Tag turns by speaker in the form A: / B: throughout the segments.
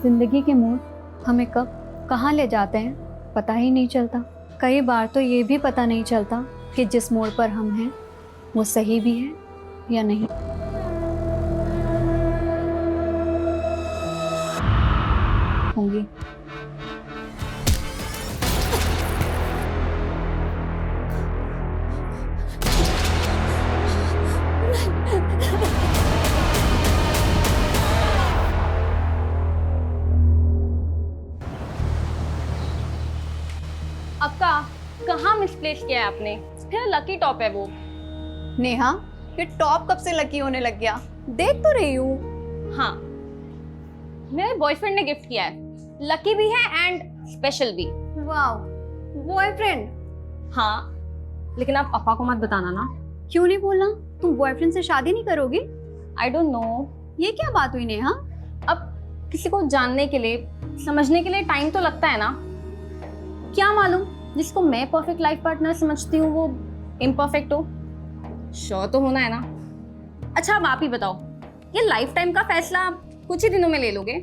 A: जिंदगी के मोड़ हमें कब कहाँ ले जाते हैं पता ही नहीं चलता। कई बार तो ये भी पता नहीं चलता कि जिस मोड़ पर हम हैं वो सही भी है या नहीं। होंगी
B: आपका कहाँ मिसप्लेस किया है आपने? फिर लकी टॉप है वो।
A: नेहा, ये टॉप कब से लकी होने लग गया? देख तो रही हूँ।
B: हाँ, मेरे बॉयफ्रेंड ने गिफ्ट किया है। लकी भी है एंड स्पेशल भी।
A: वाह, बॉयफ्रेंड?
B: हाँ, लेकिन आप पापा को मत बताना ना।
A: क्यों नहीं बोलना? तुम बॉयफ्रेंड से शादी नहीं करोगी?
B: I don't know.
A: ये क्या बात हुई नेहा?
B: अब किसी को जानने के लिए, समझने के लिए टाइम तो लगता है ना। क्या मालूम जिसको मैं परफेक्ट लाइफ पार्टनर समझती हूँ वो इम्परफेक्ट हो। श्योर तो होना है ना। अच्छा, अब आप ही बताओ, ये लाइफ टाइम का फैसला आप कुछ ही दिनों में ले लोगे?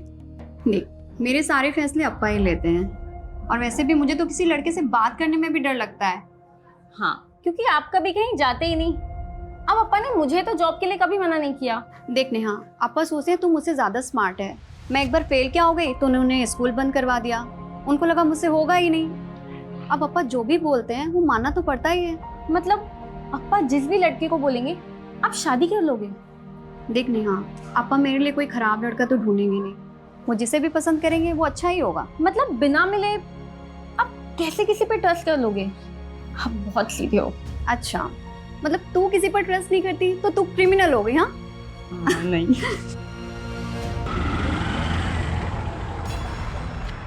A: नहीं, मेरे सारे फैसले अप्पा ही लेते हैं। और वैसे भी मुझे तो किसी लड़के से बात करने में भी डर लगता है।
B: हाँ, क्योंकि आप कभी कहीं जाते ही नहीं। अब अप्पा ने मुझे तो जॉब के लिए कभी मना नहीं किया।
A: देख नेहा, अप्पा सोचते हैं तुम मुझसे ज्यादा स्मार्ट है। मैं एक बार फेल क्या हो गई तो उन्होंने स्कूल बंद करवा दिया। उनको लगा मुझसे होगा ही नहीं। अब अप्पा जो भी बोलते हैं वो मानना तो पड़ता ही है।
B: मतलब अप्पा जिस भी लड़के को बोलेंगे आप शादी कर लोगे?
A: देख नेहा, अप्पा मेरे लिए कोई खराब लड़का तो ढूंढेंगे नहीं। वो जिसे भी पसंद करेंगे वो अच्छा ही होगा।
B: मतलब बिना मिले आप कैसे किसी पे ट्रस्ट कर लोगे? आप बहुत सीधे हो।
A: अच्छा, मतलब तू किसी पर ट्रस्ट नहीं करती तो तू क्रिमिनल हो गई? हाँ
B: नहीं।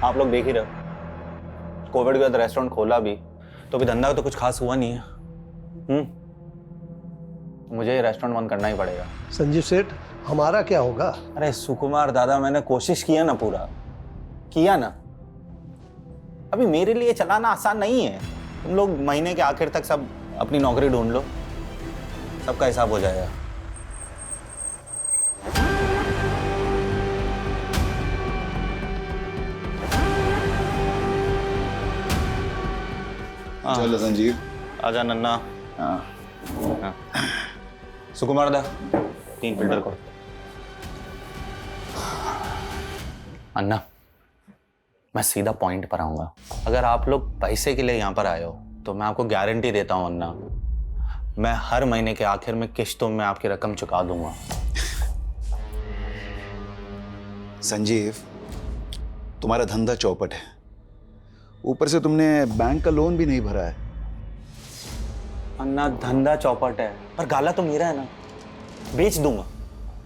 C: आप लोग देख ही रहे हो, कोविड के बाद रेस्टोरेंट खोला भी तो भी धंधा तो कुछ खास हुआ नहीं है। मुझे ये रेस्टोरेंट बंद करना ही पड़ेगा।
D: संजीव सेठ, हमारा क्या होगा?
C: अरे सुकुमार दादा, मैंने कोशिश किया ना, पूरा किया ना। अभी मेरे लिए चलाना आसान नहीं है। तुम लोग महीने के आखिर तक सब अपनी नौकरी ढूंढ लो, सबका हिसाब हो जाएगा।
E: चलो संजीव।
C: आजा नन्ना।
E: हाँ,
C: सुकुमार दा, 3 फिल्टर को। अन्ना, मैं सीधा पॉइंट पर आऊंगा। अगर आप लोग पैसे के लिए यहाँ पर आए हो तो मैं आपको गारंटी देता हूँ अन्ना, मैं हर महीने के आखिर में किश्तों में आपकी रकम चुका दूंगा।
E: संजीव, तुम्हारा धंधा चौपट है, ऊपर से तुमने बैंक का लोन भी नहीं भरा है।
C: अन्ना, धंधा चौपट है पर गाला तो मेरा है ना। बेच दूंगा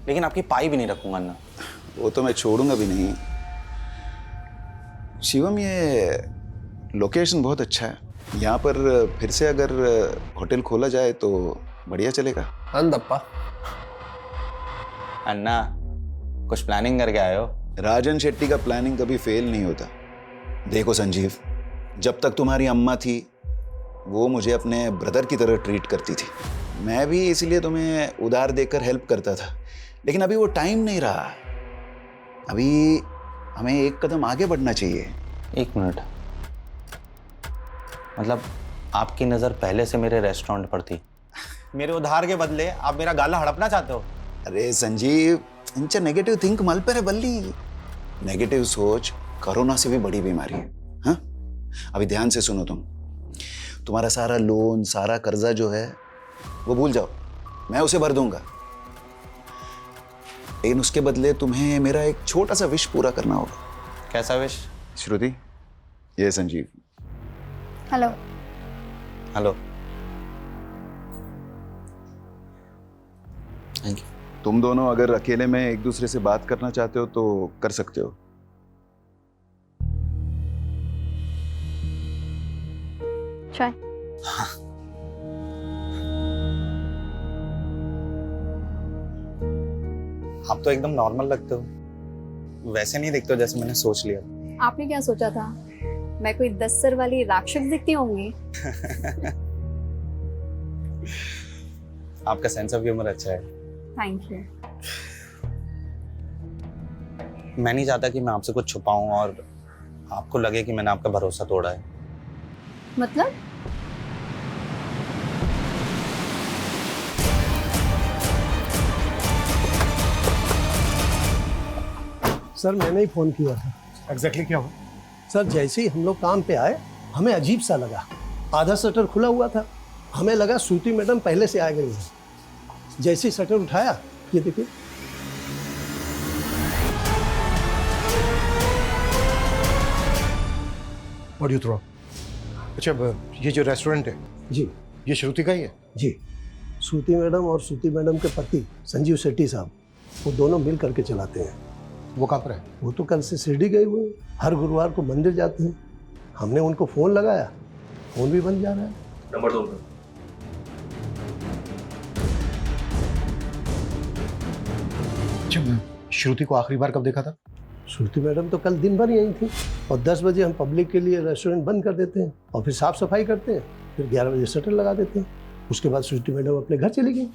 C: लेकिन आपकी पाई भी नहीं रखूंगा अन्ना।
E: वो तो मैं छोड़ूंगा भी नहीं। शिवम, ये लोकेशन बहुत अच्छा है, यहाँ पर फिर से अगर होटल खोला जाए तो बढ़िया चलेगा।
D: अंदप्पा,
C: अन्ना, कुछ प्लानिंग करके आए हो?
E: राजन शेट्टी का प्लानिंग कभी फेल नहीं होता। देखो संजीव, जब तक तुम्हारी अम्मा थी वो मुझे अपने ब्रदर की तरह ट्रीट करती थी। मैं भी इसलिए तुम्हें उधार देकर हेल्प करता था, लेकिन अभी वो टाइम नहीं रहा। अभी हमें एक कदम आगे बढ़ना चाहिए।
C: 1 मिनट, मतलब आपकी नज़र पहले से मेरे रेस्टोरेंट पर थी, मेरे उधार के बदले आप मेरा गाला हड़पना चाहते हो?
E: अरे संजीव, इंचा नेगेटिव थिंक मल पर है बल्ली। नेगेटिव सोच कोरोना से भी बड़ी बीमारी है। हाँ, अभी ध्यान से सुनो। तुम्हारा सारा लोन, सारा कर्जा जो है वो भूल जाओ, मैं उसे भर दूंगा। लेकिन उसके बदले तुम्हें मेरा एक छोटा सा विश पूरा करना होगा।
C: कैसा विश?
E: श्रुति, ये Sanjeev.
A: Hello.
C: Hello. Thank you.
E: तुम दोनों अगर अकेले में एक दूसरे से बात करना चाहते हो तो कर सकते हो।
A: चाय?
C: आप तो एकदम नॉर्मल लगते हो, वैसे नहीं दिखते हो जैसे मैंने सोच लिया।
A: आपने क्या सोचा था? मैं कोई 10 सर वाली राक्षस दिखती होंगी?
C: आपका सेंस ऑफ ह्यूमर अच्छा है।
A: Thank you.
C: मैं नहीं चाहता कि मैं आपसे कुछ छुपाऊं और आपको लगे कि मैंने आपका भरोसा तोड़ा है।
A: मतलब
D: सर मैंने ही फ़ोन किया था।
F: एग्जैक्टली क्या हुआ?
D: सर जैसे ही हम लोग काम पे आए हमें अजीब सा लगा। आधा शटर खुला हुआ था, हमें लगा श्रुति मैडम पहले से आ गई है। जैसे ही शटर उठाया, ये देखिए
F: व्हाट यू थ्रो? अच्छा ये जो रेस्टोरेंट है
D: जी
F: ये श्रुति का ही है?
D: जी, श्रुति मैडम और श्रुति मैडम के पति संजीव शेट्टी साहब, वो दोनों मिल करके चलाते हैं।
F: वो कहाँ पर है?
D: वो तो कल से शिरडी गए हुए हैं, हर गुरुवार को मंदिर जाते हैं। हमने उनको फ़ोन लगाया, फ़ोन भी बंद जा रहा है।
G: नंबर दो।
F: अच्छा श्रुति को आखिरी बार कब देखा था?
D: श्रुति मैडम तो कल दिन भर यहीं थी और 10 बजे हम पब्लिक के लिए रेस्टोरेंट बंद कर देते हैं और फिर साफ सफाई करते हैं, फिर 11 बजे शटर लगा देते हैं। उसके बाद श्रुति मैडम अपने घर चली गई।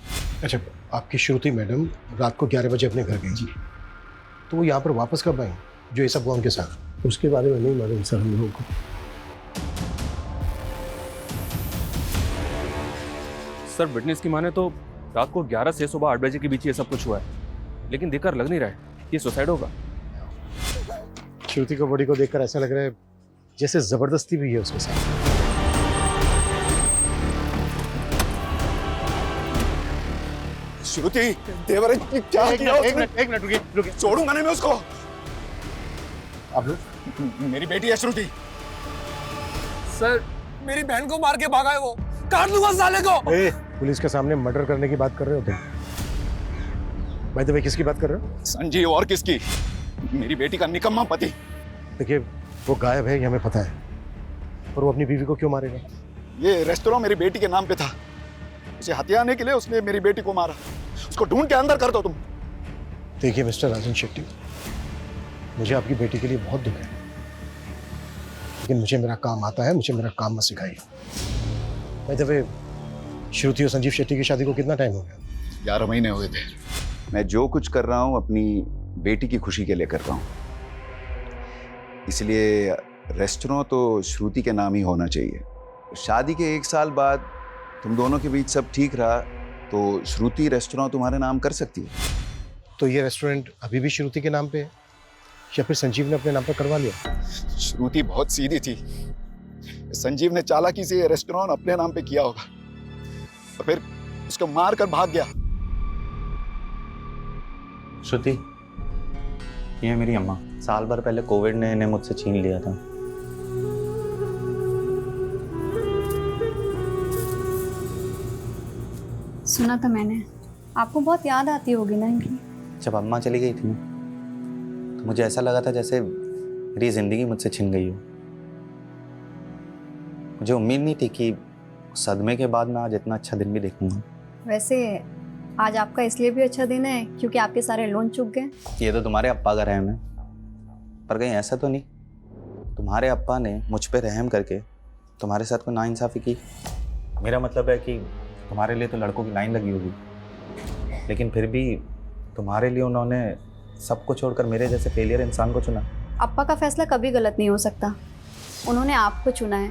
F: अच्छा आपकी श्रुति मैडम रात को 11 बजे अपने घर गई जी, तो वो यहाँ पर वापस कब आई जो ये सब हुआ उनके साथ?
D: उसके बारे में नहीं मालूम सर हम लोगों को।
G: सर विटनेस की माने तो रात को 11 से सुबह 8 बजे के बीच ये सब कुछ हुआ है, लेकिन देखकर लग नहीं रहा है ये सुसाइड होगा।
F: श्रुति को बॉडी को देखकर ऐसा लग रहा है जैसे जबरदस्ती भी है उसके साथ।
E: श्रुति देवर क्या किया उसने?
F: एक मिनट रुकिए।
E: छोड़ूंगा नहीं मैं उसको।
F: आप लोग?
E: मेरी बेटी है श्रुति।
H: सर मेरी बहन को मार के भागा है वो, काट लूंगा साले को।
F: पुलिस के सामने मर्डर करने की बात कर रहे हो तुम? बाय द वे किसकी बात कर रहे हो?
E: संजीव और किसकी? मेरी बेटी का निकम्मा पति।
F: देखिए वो गायब है ये हमें पता है, पर वो अपनी बीवी को क्यों मारेगा?
E: ये रेस्टोरेंट मेरी बेटी के नाम पे था, उसे हथियाने के लिए उसने मेरी बेटी को मारा। उसको ढूंढ के अंदर कर दो तुम।
F: देखिए मिस्टर राजन शेट्टी, मुझे आपकी बेटी के लिए बहुत दुख है, लेकिन मुझे मेरा काम आता है, मुझे मेरा काम मत सिखाइए। बाय द वे श्रुति और संजीव शेट्टी की शादी को कितना टाइम हो गया?
E: 11 महीने हुए थे। मैं जो कुछ कर रहा हूँ अपनी बेटी की खुशी के लिए कर रहा हूँ, इसलिए रेस्टोरेंट तो श्रुति के नाम ही होना चाहिए। शादी के 1 साल बाद तुम दोनों के बीच सब ठीक रहा तो श्रुति रेस्टोरेंट तुम्हारे नाम कर सकती है।
F: तो ये रेस्टोरेंट अभी भी श्रुति के नाम पे है या फिर संजीव ने अपने नाम पर करवा लिया?
E: श्रुति बहुत सीधी थी, संजीव ने चालाकी से ये रेस्टोरेंट अपने नाम पे किया होगा और फिर उसको मार कर भाग गया।
C: श्रुति, ये है मेरी अम्मा। साल भर पहले कोविड ने इन्हें मुझसे छीन लिया था।
A: सुना था मैंने, आपको बहुत याद आती होगी ना इनकी।
C: जब अम्मा चली गई थी ना तो मुझे ऐसा लगा था जैसे मेरी जिंदगी मुझसे छिन गई हो। मुझे उम्मीद नहीं थी कि सदमे के बाद मैं आज इतना अच्छा दिन भी देखूंगा।
A: वैसे आज आपका इसलिए भी अच्छा दिन है क्योंकि आपके सारे लोन चुक गए।
C: ये तो तुम्हारे अप्पा का रहम है, पर कहीं ऐसा तो नहीं तुम्हारे अप्पा ने मुझ पे रहम करके तुम्हारे साथ कोई नाइंसाफ़ी की? मेरा मतलब है कि तुम्हारे लिए तो लड़कों की लाइन लगी होगी, लेकिन फिर भी तुम्हारे लिए उन्होंने सबको छोड़कर मेरे जैसे फेलियर इंसान को चुना।
A: अप्पा का फैसला कभी गलत नहीं हो सकता, उन्होंने आपको चुना है,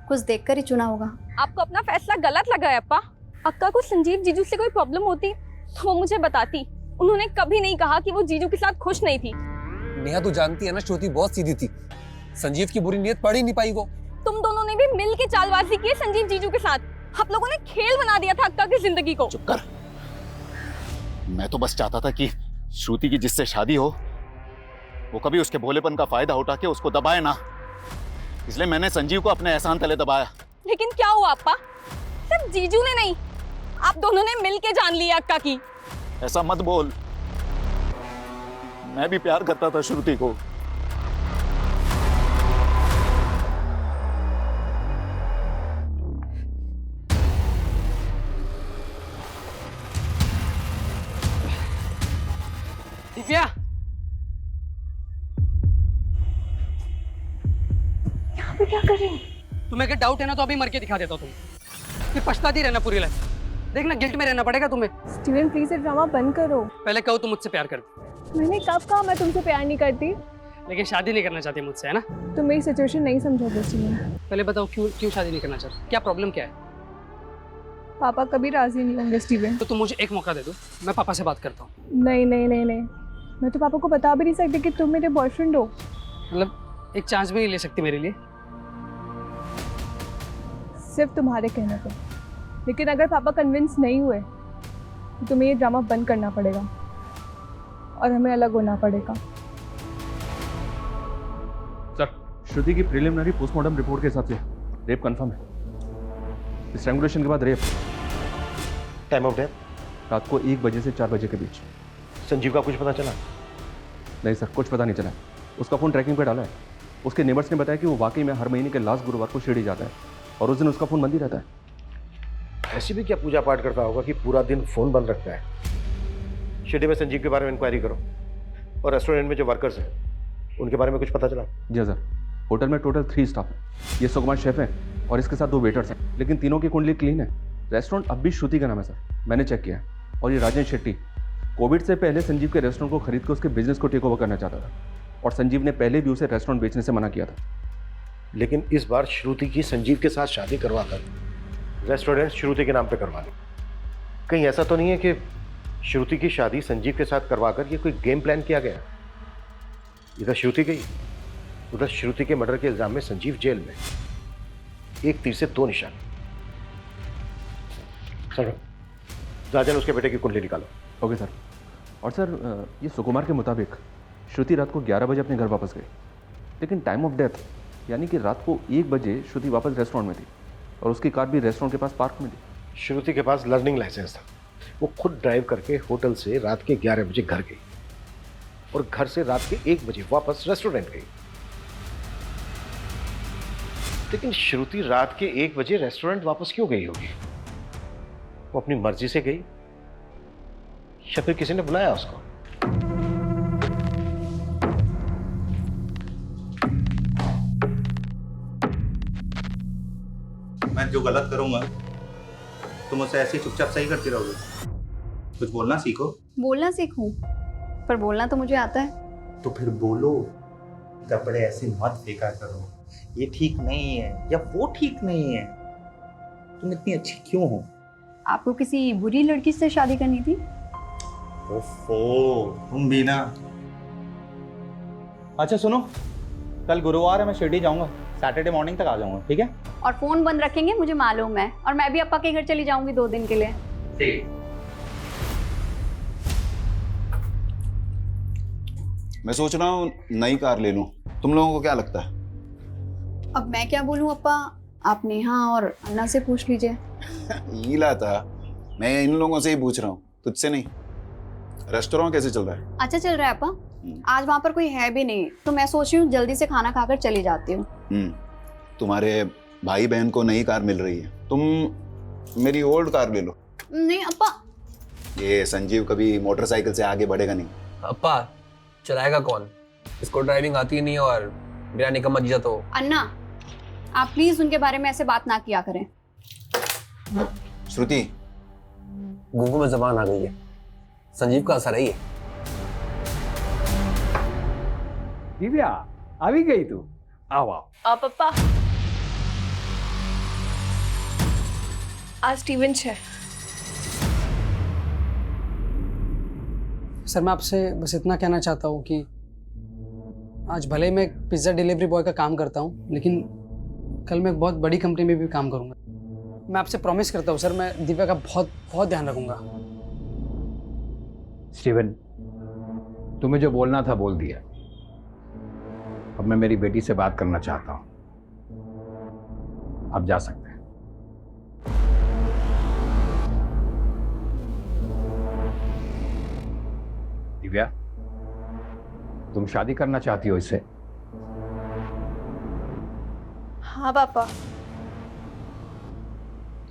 A: कुछ देखकर ही चुना होगा।
B: आपको अपना फैसला गलत लगा है अप्पा? अक्का को संजीव जीजू से कोई प्रॉब्लम होती तो वो मुझे बताती। उन्होंने कभी नहीं कहा कि वो जीजू के साथ खुश नहीं थी।
H: नेहा तू जानती है ना श्रुति बहुत सीधी थी, संजीव की बुरी नीयत पढ़ ही नहीं पाई वो।
B: तुम दोनों ने भी मिल के चालबाजी की है संजीव जीजू के साथ। आप लोगों ने खेल बना दिया था अक्का की जिंदगी को।
E: चुप कर। मैं तो बस चाहता था कि श्रुति की जिससे शादी हो वो कभी उसके भोलेपन का फायदा उठा के उसको दबाए ना, इसलिए मैंने संजीव को अपने एहसान तले दबाया।
B: लेकिन क्या हुआ अप्पा? सिर्फ जीजू ने नहीं, आप दोनों ने मिल के जान लिया अक्का की।
E: ऐसा मत बोल, मैं भी प्यार करता था श्रुति को।
H: दिव्या
B: यहाँ पे क्या कर रही हो?
H: तुम्हें अगर डाउट है ना तो अभी मर के दिखा देता हूँ, तुम फिर पछताती रहना पूरी लाइफ। देखना गिल्ट में रहना पड़ेगा तुम्हें।
B: स्टीवन प्लीज ये ड्रामा बंद करो।
H: पहले कहो तुम मुझसे प्यार करती,
I: मैंने कब कहा मैं तुमसे प्यार नहीं करती?
J: लेकिन शादी नहीं करना चाहती मुझसे, है ना?
I: तुम मेरी सिचुएशन नहीं समझोगे इसलिए।
J: पहले बताओ क्यों शादी नहीं करना चाहती? क्या प्रॉब्लम क्या है?
I: पापा कभी राजी नहीं होंगे स्टीवन।
J: तो तुम मुझे एक मौका दे दो, मैं पापा से बात करता हूँ।
I: नहीं नहीं नहीं नहीं, मैं तो पापा को बता भी नहीं सकती कि तुम मेरे बॉयफ्रेंड हो।
J: मतलब एक चांस भी नहीं ले सकती मेरे लिए?
I: सिर्फ तुम्हारे कहने पे। लेकिन अगर पापा कन्विंस नहीं हुए तो तुम्हें ये ड्रामा बंद करना पड़ेगा और हमें अलग होना पड़ेगा।
G: सर, श्रुति की प्रिलिमिनरी पोस्टमार्टम रिपोर्ट के हिसाब से रेप कंफर्म है। स्ट्रैंगुलेशन के बाद रेप।
F: टाइम ऑफ डेथ
G: रात को 1 बजे से 4 बजे के बीच।
F: संजीव का कुछ पता चला?
G: नहीं सर, कुछ पता नहीं चला। उसका फ़ोन ट्रैकिंग पे डाला है। उसके नेबर्स ने बताया कि वो वाकई में हर महीने के लास्ट गुरुवार को शिरडी जाता है और उस दिन उसका फ़ोन बंद ही रहता है।
F: ऐसी भी क्या पूजा पाठ करता होगा कि पूरा दिन फोन बंद रखता है? शिरडी में संजीव के बारे में इंक्वायरी करो और रेस्टोरेंट में जो वर्कर्स हैं उनके बारे में कुछ पता चला?
G: जी सर, होटल में टोटल 3 स्टाफ है। ये सुकुमार शेफ है और इसके साथ 2 वेटर्स हैं, लेकिन तीनों की कुंडली क्लीन है। रेस्टोरेंट अब भी श्रुति का नाम है सर, मैंने चेक किया है। और ये राजन शेट्टी कोविड से पहले संजीव के रेस्टोरेंट को खरीद कर उसके बिजनेस को टेक ओवर करना चाहता था और संजीव ने पहले भी उसे रेस्टोरेंट बेचने से मना किया था।
F: लेकिन इस बार श्रुति की संजीव के साथ शादी करवाकर रेस्टोरेंट श्रुति के नाम पे करवा दी। कहीं ऐसा तो नहीं है कि श्रुति की शादी संजीव के साथ करवाकर ये कोई गेम प्लान किया गया? इधर श्रुति गई, उधर श्रुति के मर्डर के इल्जाम में संजीव जेल में। एक तीर से 2 निशान। चलो राजन, उसके बेटे की कुंडली निकालो।
G: Okay sir. और सर, ये सुकुमार के मुताबिक श्रुति रात को 11 बजे अपने घर वापस गई, लेकिन टाइम ऑफ डेथ यानी कि रात को 1 बजे श्रुति वापस रेस्टोरेंट में थी और उसकी कार भी रेस्टोरेंट के पास पार्क में थी।
F: श्रुति के पास लर्निंग लाइसेंस था। वो खुद ड्राइव करके होटल से रात के 11 बजे घर गई और घर से रात के 1 बजे वापस रेस्टोरेंट गई। लेकिन श्रुति रात के 1 बजे रेस्टोरेंट वापस क्यों गई होगी? वो अपनी मर्जी से गई या फिर किसी ने बुलाया उसको?
C: मैं जो गलत करूंगा तुम उसे ऐसे ही चुपचाप सही करती रहोगे? कुछ बोलना सीखो।
A: बोलना सीखूं, पर बोलना तो मुझे आता है।
C: तो फिर बोलो। कपड़े ऐसे मत फेंका करो, ये ठीक नहीं है या वो ठीक नहीं है। तुम इतनी अच्छी क्यों हो?
A: आपको किसी बुरी लड़की से शादी करनी थी?
C: ओफो, तुम भी ना। अच्छा सुनो, कल गुरुवार है, मैं शिरडी जाऊंगा। सैटरडे मॉर्निंग तक आ जाऊंगा, ठीक है?
A: और फोन बंद रखेंगे, मुझे मालूम है। और मैं भी अपा के घर चली जाऊंगी 2 दिन के लिए।
C: ठीक।
E: मैं सोच रहा हूँ नई कार ले लूं। तुम लोगों को क्या लगता है?
A: अब मैं क्या बोलूं अपा, आप नेहा और अन्ना से पूछ लीजिए।
E: ईला था, मैं इन लोगों से ही पूछ रहा हूँ, तुझसे नहीं। रेस्टोरेंट कैसे चल रहा है?
A: अच्छा चल रहा है अपा। आज वहाँ पर कोई है भी नहीं, तो मैं सोच रही हूँ जल्दी से खाना खाकर चली जाती हूँ।
E: तुम्हारे भाई बहन को नई कार मिल रही है, तुम मेरी ओल्ड कार ले लो।
A: नहीं अपा।
E: ये संजीव कभी मोटरसाइकिल से आगे बढ़ेगा नहीं।
H: अप्पा, चलाएगा कौन? इसको ड्राइविंग आती नहीं और मेरा निकम्मा जीजा तो।
A: अन्ना, आप प्लीज उनके बारे में ऐसे बात ना किया करें।
E: श्रुति,
H: गुंगू में जबान आ गई है। संजीव का असर है ये।
K: दिव्या, आ भी गई तू? आओ आओ।
I: पप्पा, आज स्टीवन है।
J: सर, मैं आपसे बस इतना कहना चाहता हूँ कि आज भले मैं एक पिज़्ज़ा डिलीवरी बॉय का काम करता हूँ, लेकिन कल मैं एक बहुत बड़ी कंपनी में भी काम करूँगा। मैं आपसे प्रॉमिस करता हूँ सर, मैं दिव्या का बहुत बहुत ध्यान रखूँगा।
K: स्टीवन, तुम्हें जो बोलना था बोल दिया। अब मैं मेरी बेटी से बात करना चाहता हूँ। आप जा सकते हैं। दिव्या, तुम शादी करना चाहती हो इससे?
I: हाँ पापा,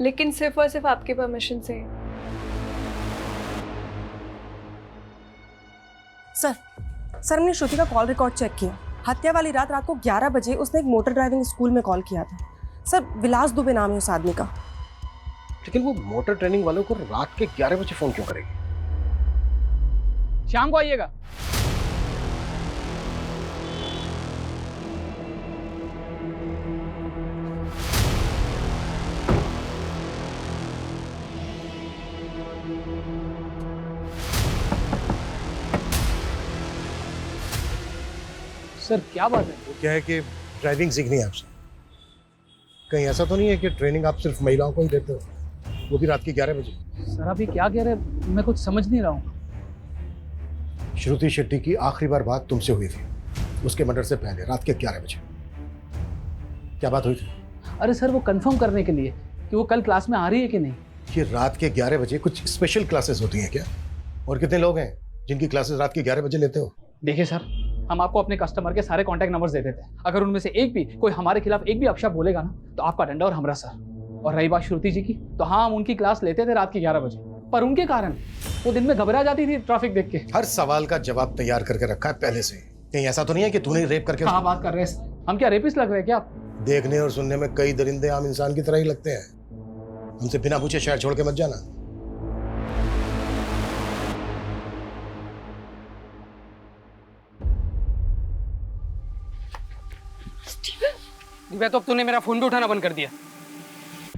I: लेकिन सिर्फ और सिर्फ आपके परमिशन से।
L: सर हमने श्रुति का कॉल रिकॉर्ड चेक किया। हत्या वाली रात को 11 बजे उसने एक मोटर ड्राइविंग स्कूल में कॉल किया था। सर, विलास दुबे नाम है उस आदमी का।
F: लेकिन वो मोटर ट्रेनिंग वालों को रात के 11 बजे फोन क्यों करेगी?
J: शाम को आइएगा। सर क्या बात है?
F: वो क्या है कि ड्राइविंग सीखनी है आपसे। कहीं ऐसा तो नहीं है कि ट्रेनिंग आप सिर्फ महिलाओं को ही देते हो, वो भी रात के 11 बजे?
J: सर आप ये क्या कह रहे हैं? मैं कुछ समझ नहीं रहा हूँ।
F: श्रुति शेट्टी की आखिरी बार बात तुमसे हुई थी उसके मर्डर से पहले, रात के 11 बजे। क्या बात हुई थी?
J: अरे सर वो कंफर्म करने के लिए कि वो कल क्लास में आ रही है कि नहीं।
F: ये रात के 11 बजे कुछ स्पेशल क्लासेस होती हैं क्या? और कितने लोग हैं जिनकी क्लासेस रात के 11 बजे लेते हो?
J: देखिए सर, हम आपको अपने कस्टमर के सारे कॉन्टैक्ट नंबर्स दे देते हैं। अगर उनमें से एक भी कोई हमारे खिलाफ एक भी अपशब्द बोलेगा ना तो आपका डंडा और हमरा सर। और रही बात श्रुति जी की, तो हाँ हम उनकी क्लास लेते थे रात के 11 बजे, पर उनके कारण वो दिन में घबरा जाती थी ट्रैफिक देख के।
F: हर सवाल का जवाब तैयार करके रखा है पहले से। कहीं ऐसा तो नहीं है कि तूने रेप करके?
J: हाँ बात कर रहे हैं, हम क्या रेपिस्ट लग रहे हैं क्या आप?
F: देखने और सुनने में कई दरिंदे आम इंसान की तरह ही लगते हैं। हमसे बिना पूछे शहर छोड़ के मत जाना।
J: मैं तो अब तूने मेरा फोन भी उठाना बंद कर दिया।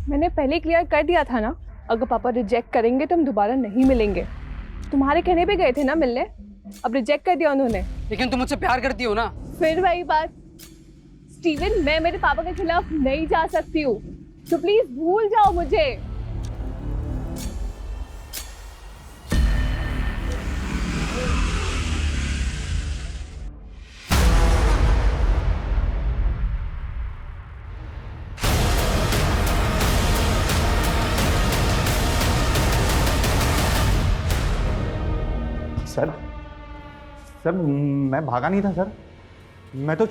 I: मैंने पहले क्लियर कर दिया था ना, अगर पापा रिजेक्ट करेंगे तो हम दोबारा नहीं मिलेंगे। तुम्हारे कहने पे गए थे ना मिलने, अब रिजेक्ट कर दिया उन्होंने।
J: लेकिन तुम मुझसे प्यार करती हो ना?
I: फिर वही बात स्टीवन, मैं मेरे पापा के खिलाफ नहीं जा सकती हूँ, तो प्लीज भूल जाओ मुझे।
C: सर मैं भागा नहीं था सर, मैं तो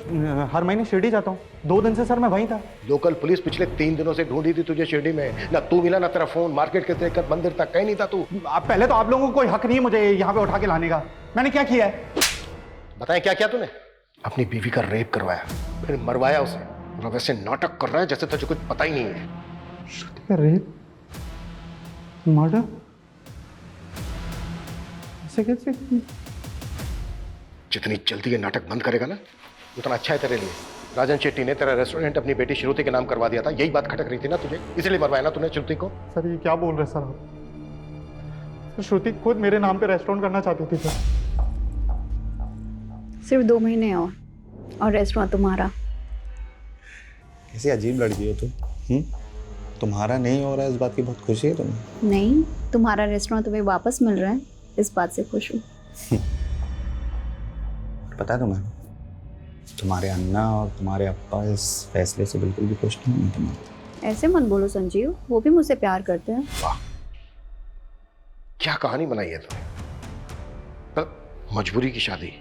C: हर महीने शिरडी जाता हूँ। 2 दिन से सर मैं वहीं था।
F: लोकल पुलिस पिछले 3 दिनों से ढूंढी थी तुझे शिरडी में, ना तू मिला ना तेरा फोन, मार्केट के लेकर मंदिर तक कहीं नहीं था तू।
C: पहले तो आप लोगों को कोई हक नहीं है मुझे यहाँ पे उठा के लाने का। मैंने क्या किया है?
F: बताएं क्या किया तूने? अपनी बीवी का रेप करवाया, फिर मरवाया उसे, और वैसे नाटक कर रहा है जैसे तुझे कुछ पता ही नहीं है।
C: श्रुति का रेप, मर्डर, ऐसे कैसे?
F: जितनी जल्दी ये नाटक बंद करेगा ना उतना अच्छा है तेरे लिए। राजन शेट्टी ने तेरा रेस्टोरेंट अपनी बेटी श्रुति के नाम करवा दिया था, यही बात खटक रही थी ना तुझे, इसलिए मरवाया ना तूने श्रुति को।
C: सर ये क्या बोल रहे सर आप? श्रुति खुद मेरे नाम पे रेस्टोरेंट करना चाहती थी सर।
A: सिर्फ 2 महीने और रेस्टोरेंट तुम्हारा।
C: कैसी अजीब लड़की हो तुम। तुम्हारा नहीं हो रहा है, इस बात की बहुत खुशी है तुम्हें?
A: नहीं, तुम्हारा रेस्टोरेंट तुम्हें वापस मिल रहा है, इस बात से खुश हूँ।
C: पता है तुम्हें, तुम्हारे अन्ना और तुम्हारे अप्पा इस फैसले से बिल्कुल भी खुश नहीं है तुम्हारे।
A: ऐसे मत बोलो संजीव, वो भी मुझसे प्यार करते हैं।
F: वाह, क्या कहानी बनाई है तुमने। पर मजबूरी की शादी,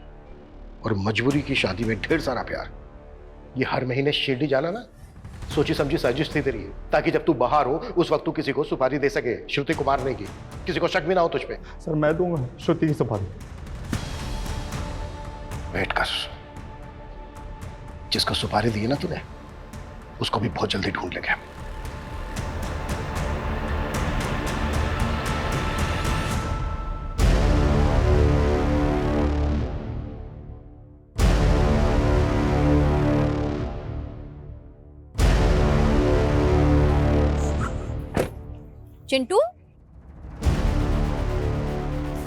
F: और मजबूरी की शादी में ढेर सारा प्यार। ये हर महीने शिरडी जाना ना सोची समझी साजिश थी तेरी, ताकि जब तू बाहर हो उस वक्त तू किसी को सुपारी दे सके श्रुति को मारने की, किसी को शक भी ना हो तुझ पे।
C: सर मैं दूंगा श्रुति की सुपारी।
F: वेट कर, जिसको सुपारी दी ना तूने उसको भी बहुत जल्दी ढूंढ लेंगे।
A: चिंटू,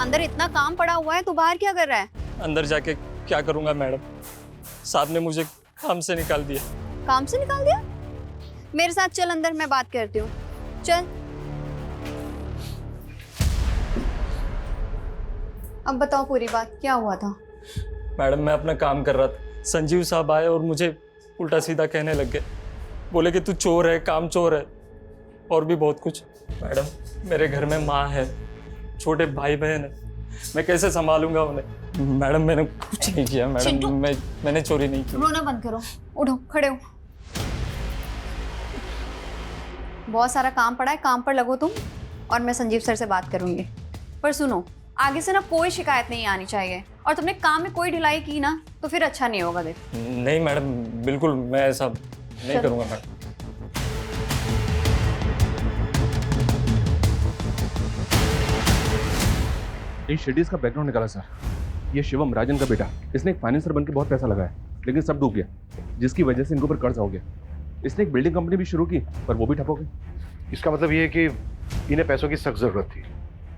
A: अंदर इतना काम पड़ा हुआ है, तू बाहर क्या कर रहा है?
M: अंदर जाके क्या करूंगा मैडम, साहब ने मुझे काम से निकाल दिया।
A: काम से निकाल दिया? मेरे साथ चल अंदर, मैं बात करती हूँ, चल। अब बताओ पूरी बात, क्या हुआ था?
M: मैडम मैं अपना काम कर रहा था, संजीव साहब आए और मुझे उल्टा सीधा कहने लग गए। बोले कि तू चोर है, काम चोर है, और भी बहुत कुछ। मैडम मेरे घर में माँ है, छोटे भाई बहन है, मैं कैसे संभालूंगा उन्हें? मैडम मैंने कुछ नहीं किया मैडम, मैंने चोरी नहीं की।
A: रोना बंद करो, उठो, खड़े हो। बहुत सारा काम पड़ा है, काम पर लगो तुम, और मैं संजीव सर से बात करूंगी। पर सुनो, आगे से ना कोई शिकायत नहीं आनी चाहिए, और तुमने काम में कोई ढिलाई की ना तो फिर अच्छा नहीं होगा। देख
M: नहीं मैडम, बिल्कुल मैं ऐसा नहीं करूंगा मैडम।
G: इन शेडीज का बैकग्राउंड निकाला सर। ये शिवम राजन का बेटा, इसने एक फाइनेंसर बनकर बहुत पैसा लगाया, लेकिन सब डूब गया, जिसकी वजह से इनके ऊपर कर्ज हो गया। इसने एक बिल्डिंग कंपनी भी शुरू की, पर वो भी ठप हो गई।
F: इसका मतलब ये है कि इन्हें पैसों की सख्त जरूरत थी।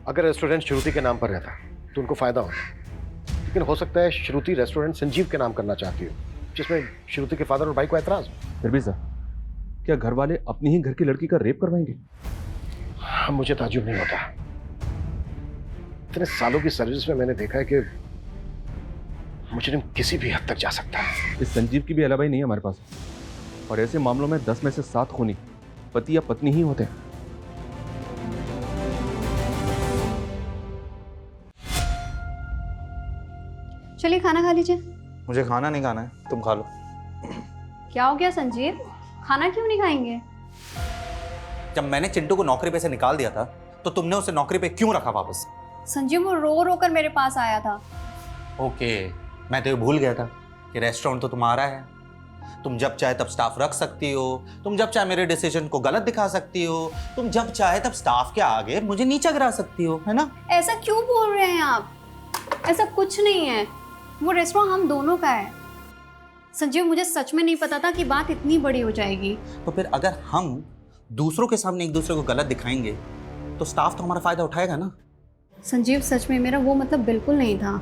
F: अगर रेस्टोरेंट श्रुति के नाम पर रहता तो उनको फायदा होता, लेकिन हो सकता है श्रुति रेस्टोरेंट संजीव के नाम करना चाहती हो, जिसमें श्रुति के फादर और भाई को एतराज हो।
G: फिर भी सर, क्या घर वाले अपनी ही घर की लड़की का रेप करवाएंगे?
F: मुझे ताज्जुब नहीं होता। इतने सालों की सर्विस में मैंने देखा है कि मुजरिम किसी भी हद तक जा सकता है।
G: इस संजीव की भी अलावा नहीं है हमारे पास, और ऐसे मामलों में 10 में से 7 खूनी पति या पत्नी ही होते हैं।
A: चलिए खाना खा लीजिए।
C: मुझे खाना नहीं खाना है, तुम खा लो।
A: क्या हो गया संजीव, खाना क्यों नहीं खाएंगे?
C: जब मैंने चिंटू को नौकरी पे से निकाल दिया था तो तुमने उसे नौकरी पे क्यों रखा वापस?
A: संजीव वो रो रो कर मेरे पास आया था।
C: ओके, मैं तो ये भूल गया था कि रेस्टोरेंट तो तुम्हारा है। तुम जब चाहे तब स्टाफ रख सकती हो, तुम जब चाहे मेरे डिसीजन को गलत दिखा सकती हो, तुम जब चाहे तब स्टाफ के आगे मुझे नीचा गिरा सकती हो, है ना?
A: ऐसा क्यों बोल रहे हैं आप? ऐसा कुछ नहीं है, वो रेस्टोरेंट हम दोनों का है। संजीव मुझे सच में नहीं पता था कि बात इतनी बड़ी हो जाएगी।
C: तो फिर अगर हम दूसरों के सामने एक दूसरे को गलत दिखाएंगे तो स्टाफ तो हमारा फायदा उठाएगा ना?
A: संजीव सच में मेरा वो मतलब बिल्कुल नहीं था।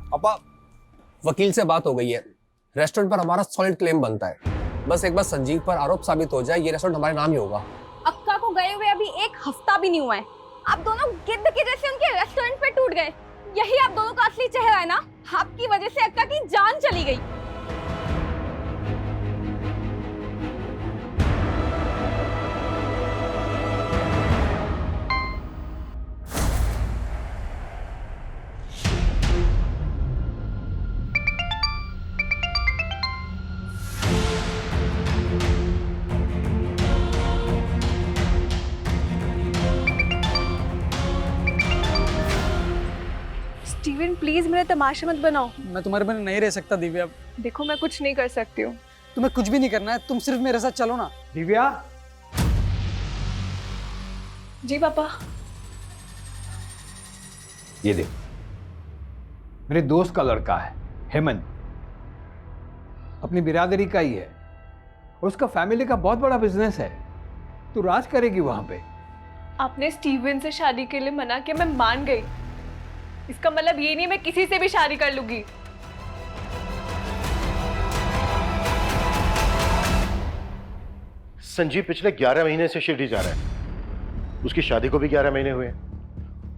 H: अपा, वकील से बात हो गई है, रेस्टोरेंट पर हमारा सॉलिड क्लेम बनता है। बस एक बार संजीव पर आरोप साबित हो जाए, ये रेस्टोरेंट हमारे नाम ही होगा।
B: अक्का को गए हुए अभी 1 हफ्ता भी नहीं हुआ है, आप दोनों गिद्ध के जैसे उनके रेस्टोरेंट पे टूट गए। यही आप दोनों का असली चेहरा है ना? आपकी वजह से अक्का की जान चली गई।
I: स्टीवन प्लीज मेरा तमाशा मत बनाओ।
J: मैं तुम्हारे बिना नहीं रह सकता दिव्या।
I: देखो मैं कुछ नहीं कर सकती हूँ।
J: तुम्हें कुछ भी नहीं करना है, तुम सिर्फ मेरे साथ चलो ना।
K: दिव्या,
I: जी पापा।
K: ये देख, मेरे दोस्त का लड़का है हेमंत, अपनी बिरादरी का ही है, और उसका फैमिली का बहुत बड़ा बिजनेस है। तू राज करेगी वहां पे।
I: आपने स्टीवन से शादी के लिए मना किया, मैं मान गई। इसका मतलब ये नहीं मैं किसी से भी शादी कर लूंगी।
F: संजीव पिछले 11 महीने से शिरडी जा रहा है। उसकी शादी को भी 11 महीने हुए।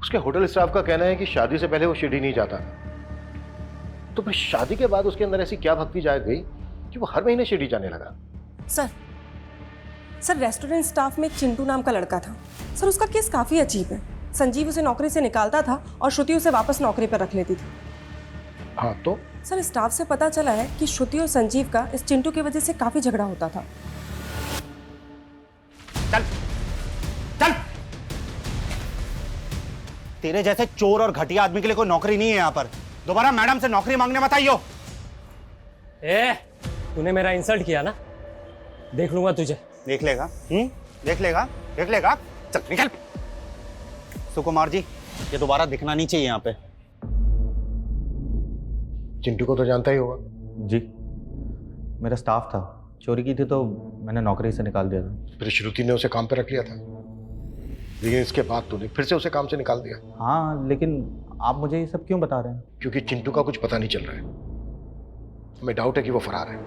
F: उसके होटल स्टाफ का कहना है कि शादी से पहले वो शिरडी नहीं जाता। तो फिर शादी के बाद उसके अंदर ऐसी क्या भक्ति जाग गई कि वो हर महीने शिरडी जाने लगा?
L: सर रेस्टोरेंट स्टाफ में एक चिंटू नाम का लड़का था। सर उसका केस काफ़ी अजीब है। संजीव उसे नौकरी से निकालता था और श्रुति उसे वापस नौकरी पर रख लेती थी।
F: हाँ तो?
L: सर स्टाफ से पता चला है कि श्रुति और संजीव का इस चिंटू की वजह से काफ़ी झगड़ा होता था।
C: चल चल, तेरे जैसे चोर और घटिया आदमी के लिए कोई नौकरी नहीं है यहाँ पर। दोबारा मैडम से नौकरी मांगने मत आइयो।
M: तूने मेरा इंसल्ट किया ना, देख लूंगा तुझे।
C: देख लेगा? देख लेगा, देख लेगा। चल निकल। सुकुमार जी, ये दोबारा दिखना नहीं चाहिए यहाँ पे।
F: चिंटू को तो जानता ही होगा।
C: जी, मेरा स्टाफ था, चोरी की थी तो मैंने नौकरी से निकाल दिया था।
F: फिर श्रुति ने उसे काम पे रख लिया था, लेकिन इसके बाद तूने फिर से उसे काम से निकाल दिया।
C: हाँ, लेकिन आप मुझे ये सब क्यों बता रहे हैं?
F: क्योंकि चिंटू का कुछ पता नहीं चल रहा है। हमें डाउट है कि वो फरार है।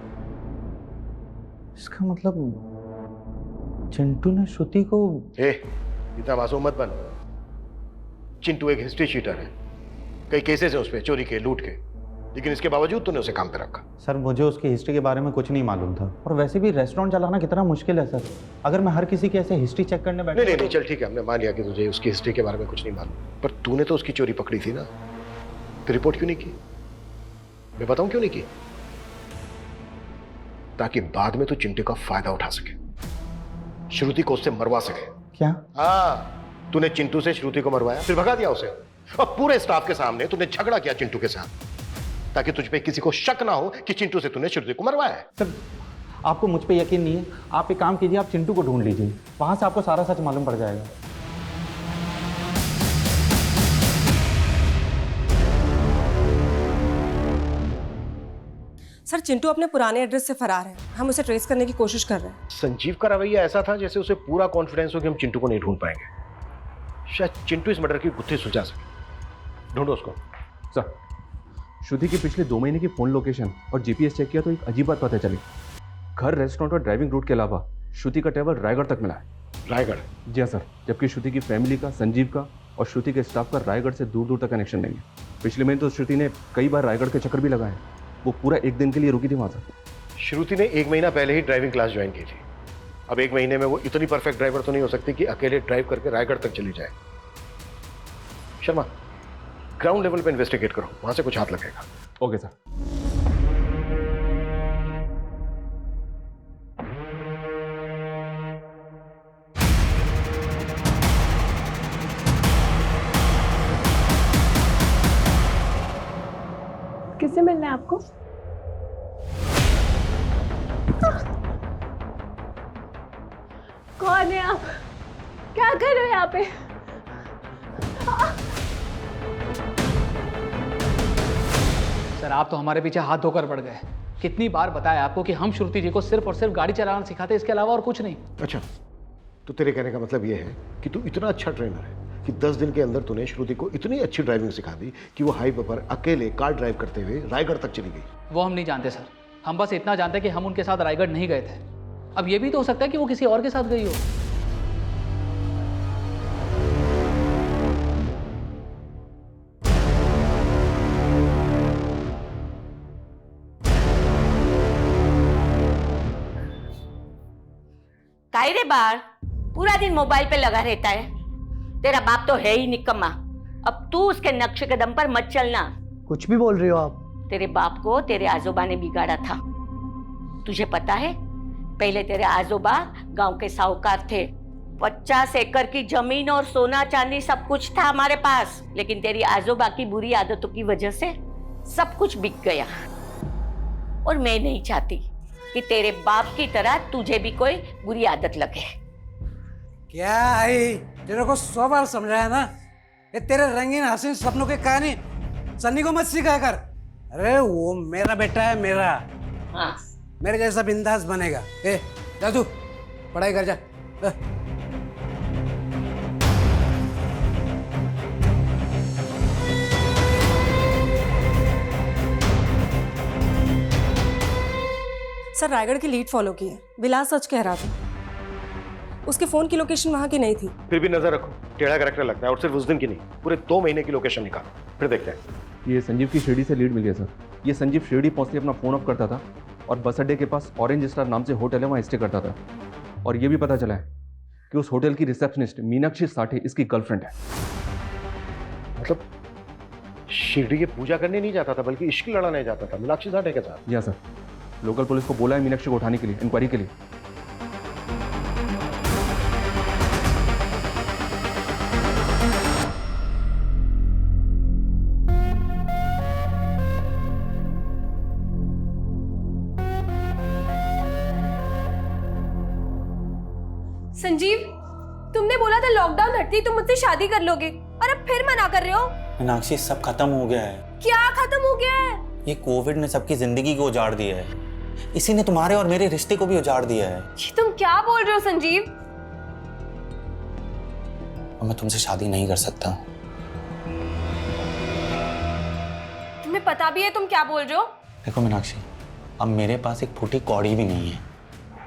C: इसका मतलब चिंटू ने श्रुति को...
F: इतना मासूम मत बन। चिंटू एक हिस्ट्री शीटर है, कई केसेस है उस पे, चोरी के, लूट के, लेकिन इसके बावजूद तूने उसे काम पे रखा।
C: सर मुझे उसकी हिस्ट्री के बारे में कुछ नहीं मालूम था, और वैसे भी रेस्टोरेंट चलाना कितना मुश्किल है सर। अगर मैं हर किसी की ऐसे हिस्ट्री चेक करने बैठा...
F: नहीं, चल ठीक है, हमने मान लिया कि तुझे उसकी हिस्ट्री के बारे में कुछ नहीं मालूम, पर तूने तो उसकी चोरी पकड़ी थी ना, तो रिपोर्ट क्यों नहीं की? मैं बताऊं क्यों नहीं की? ताकि बाद में तू चिंटू का फायदा उठा सके, श्रुति को उससे मरवा सके।
C: क्या?
F: हाँ, तूने चिंटू से श्रुति को मरवाया, फिर भगा दिया उसे, और पूरे स्टाफ के सामने तूने झगड़ा किया चिंटू के साथ, ताकि तुझ पे किसी को शक ना हो कि चिंटू से तूने श्रुति को मरवाया है।
C: सर आपको मुझ पे यकीन नहीं है, आप एक काम कीजिए, आप चिंटू को ढूंढ लीजिए, वहां से आपको सारा सच मालूम पड़ जाएगा।
L: सर चिंटू अपने पुराने एड्रेस से फरार है, हम उसे ट्रेस करने की कोशिश कर रहे हैं।
F: संजीव का रवैया ऐसा था जैसे उसे पूरा कॉन्फिडेंस हो कि हम चिंटू को नहीं ढूंढ पाएंगे। शायद चिंटू इस मर्डर की गुत्थी सुलझा सके। ढूंढो उसको।
G: सर, श्रुति की पिछले 2 महीने की फ़ोन लोकेशन और जीपीएस चेक किया तो एक अजीब बात पता चली। घर, रेस्टोरेंट और ड्राइविंग रूट के अलावा श्रुति का ट्रैवल रायगढ़ तक मिला है।
F: रायगढ़?
G: जी हाँ सर, जबकि श्रुति की फैमिली का, संजीव का और श्रुति के स्टाफ का रायगढ़ से दूर दूर तक कनेक्शन नहीं है। पिछले महीने तो श्रुति ने कई बार रायगढ़ के चक्कर भी लगाए। वो पूरा 1 दिन के लिए रुकी थी वहाँ सर।
F: श्रुति ने 1 महीना पहले ही ड्राइविंग क्लास ज्वाइन की थी। अब 1 महीने में वो इतनी परफेक्ट ड्राइवर तो नहीं हो सकती कि अकेले ड्राइव करके रायगढ़ तक चली जाए। शर्मा, ग्राउंड लेवल पे इन्वेस्टिगेट करो, वहां से कुछ हाथ लगेगा।
G: Okay sir.
I: किससे मिलना है आपको? कौन है आप? क्या कर रहे हो यहाँ पे?
J: सर आप तो हमारे पीछे हाथ धोकर पड़ गए। कितनी बार बताया आपको कि हम श्रुति जी को सिर्फ और सिर्फ गाड़ी चलाना सिखाते, इसके अलावा और कुछ नहीं।
F: अच्छा, तो तेरे कहने का मतलब ये है कि तू इतना अच्छा ट्रेनर है कि 10 दिन के अंदर तूने श्रुति को इतनी अच्छी ड्राइविंग सिखा दी कि वो हाईवे पर अकेले कार ड्राइव करते हुए रायगढ़ तक चली गई।
J: वो हम नहीं जानते सर, हम बस इतना जानते हैं कि हम उनके साथ रायगढ़ नहीं गए थे। अब ये भी तो हो सकता है कि वो किसी और के साथ गई हो।
N: काहे रे बार, पूरा दिन मोबाइल पे लगा रहता है। तेरा बाप तो है ही निकम्मा। अब तू उसके नक्शे कदम पर मत चलना।
D: कुछ भी बोल रही हो आप।
N: तेरे बाप को तेरे आजोबा ने बिगाड़ा था। तुझे पता है, पहले तेरे आजोबा गांव के साहूकार थे। 50 एकड़ की जमीन और सोना चांदी सब कुछ था हमारे पास, लेकिन तेरी आजोबा की बुरी आदतों की वजह से सब कुछ बिक गया। और मैं नहीं चाहती कि तेरे बाप की तरह तुझे भी कोई बुरी आदत लगे।
O: क्या आई, तेरे को 100 बार समझाया ना, ये तेरे रंगीन हसीन सपनों की कहानी सन्नी को मत सिखाया कर। अरे वो मेरा बेटा है, मेरा।
N: हाँ,
O: मेरे जैसा बिंदास बनेगा। ए जा तू पढ़ाई कर जा।
L: सर रायगढ़ की लीड फॉलो की है, विलास सच कह रहा था। उसके फोन की लोकेशन वहां की नहीं थी।
F: फिर भी नजर रखो, टेढ़ा कैरेक्टर लगता है। और सिर्फ उस दिन की नहीं, पूरे 2 महीने की लोकेशन निकाल, फिर देखते हैं।
G: ये संजीव की शिरडी से लीड मिली है सर। ये संजीव शिरडी पहुँचते अपना फ़ोन ऑफ करता था और बस अड्डे के पास ऑरेंज स्टार नाम से होटल है, वहाँ स्टे करता था। और ये भी पता चला है कि उस होटल की रिसेप्शनिस्ट मीनाक्षी साठे इसकी गर्लफ्रेंड है।
F: मतलब शिरडी की पूजा करने नहीं जाता था, बल्कि इश्क लड़ाने जाता था मीनाक्षी साठे के साथ।
G: जी हाँ सर, लोकल पुलिस को बोला है मीनाक्षी को उठाने के लिए, इंक्वायरी के लिए।
I: संजीव, तुमने बोला था लॉकडाउन हटती तुम मुझसे शादी कर लोगे, और अब फिर मना कर रहे हो।
C: मीनाक्षी, सब खत्म हो गया है।
I: क्या खत्म हो गया है?
C: ये कोविड ने सबकी जिंदगी को उजाड़ दिया है। इसी ने तुम्हारे और मेरे रिश्ते को भी उजाड़ दिया है।
I: ये तुम क्या बोल रहे हो संजीव?
C: अब मैं तुमसे शादी नहीं कर सकता।
I: तुम्हें पता भी है तुम क्या बोल रहे हो?
C: देखो मीनाक्षी, अब मेरे पास एक फूटी कौड़ी भी नहीं है।